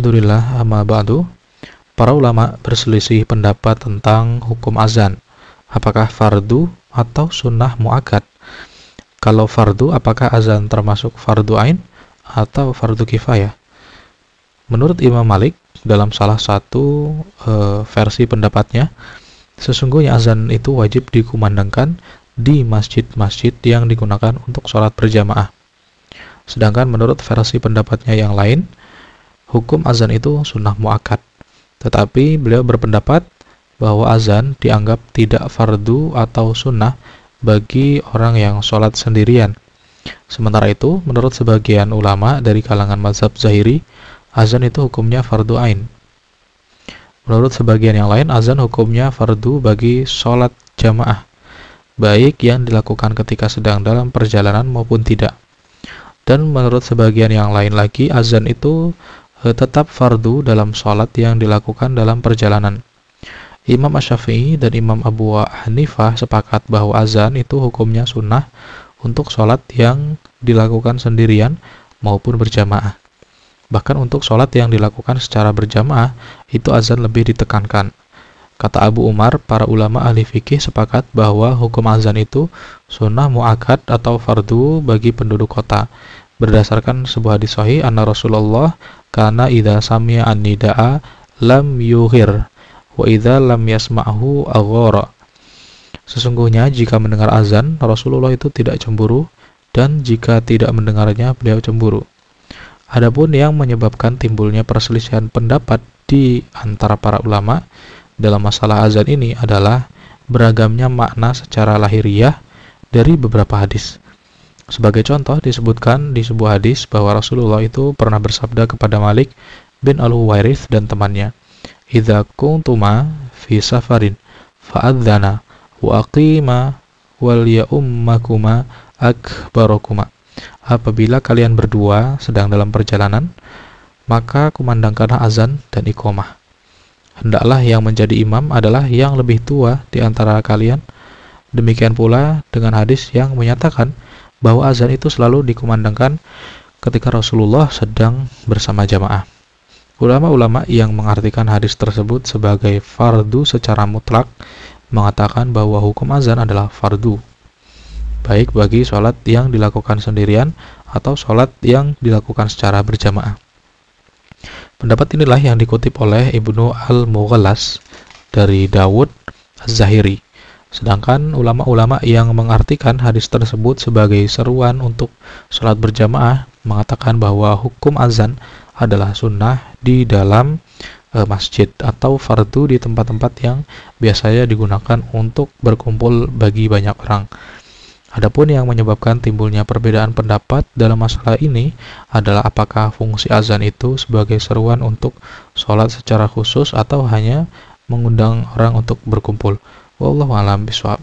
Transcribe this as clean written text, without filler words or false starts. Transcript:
Alhamdulillah, amma ba'du. Para ulama berselisih pendapat tentang hukum azan. Apakah fardu atau sunnah muakkad? Kalau fardu, apakah azan termasuk fardu ain atau fardu kifayah? Menurut Imam Malik, dalam salah satu versi pendapatnya, sesungguhnya azan itu wajib dikumandangkan di masjid-masjid yang digunakan untuk sholat berjamaah. Sedangkan menurut versi pendapatnya yang lain, hukum azan itu sunnah muakkad. Tetapi beliau berpendapat bahwa azan dianggap tidak fardu atau sunnah bagi orang yang sholat sendirian. Sementara itu, menurut sebagian ulama dari kalangan mazhab Zahiri, azan itu hukumnya fardu ain. Menurut sebagian yang lain, azan hukumnya fardu bagi sholat jamaah, baik yang dilakukan ketika sedang dalam perjalanan maupun tidak. Dan menurut sebagian yang lain lagi, azan itu tetap fardu dalam sholat yang dilakukan dalam perjalanan. Imam Asy-Syafi'i dan Imam Abu Hanifah sepakat bahwa azan itu hukumnya sunnah untuk sholat yang dilakukan sendirian maupun berjamaah. Bahkan untuk sholat yang dilakukan secara berjamaah, itu azan lebih ditekankan. Kata Abu Umar, para ulama ahli fikih sepakat bahwa hukum azan itu sunnah muakkad atau fardu bagi penduduk kota. Berdasarkan sebuah hadis sahih, anna Rasulullah kana idza sami'a an-nidaa lam yughir wa idza lam yasma'hu aghara. Sesungguhnya jika mendengar azan, Rasulullah itu tidak cemburu, dan jika tidak mendengarnya, beliau cemburu. Adapun yang menyebabkan timbulnya perselisihan pendapat di antara para ulama dalam masalah azan ini adalah beragamnya makna secara lahiriah dari beberapa hadis. Sebagai contoh, disebutkan di sebuah hadis bahwa Rasulullah itu pernah bersabda kepada Malik bin Al-Huwairits dan temannya, "Idza kuntuma fi safarin fa'adzana wa aqima wal ya'ummakuma akbarakuma." Apabila kalian berdua sedang dalam perjalanan, maka kumandangkanlah azan dan iqamah. Hendaklah yang menjadi imam adalah yang lebih tua di antara kalian. Demikian pula dengan hadis yang menyatakan bahwa azan itu selalu dikumandangkan ketika Rasulullah sedang bersama jamaah. Ulama-ulama yang mengartikan hadis tersebut sebagai fardu secara mutlak mengatakan bahwa hukum azan adalah fardu, baik bagi sholat yang dilakukan sendirian atau sholat yang dilakukan secara berjamaah. Pendapat inilah yang dikutip oleh Ibnu Al-Mughallas dari Dawud Az-Zahiri. Sedangkan ulama-ulama yang mengartikan hadis tersebut sebagai seruan untuk sholat berjamaah mengatakan bahwa hukum azan adalah sunnah di dalam masjid atau fardu di tempat-tempat yang biasanya digunakan untuk berkumpul bagi banyak orang. Adapun yang menyebabkan timbulnya perbedaan pendapat dalam masalah ini adalah apakah fungsi azan itu sebagai seruan untuk sholat secara khusus atau hanya mengundang orang untuk berkumpul. Wallahu a'lam bishawab.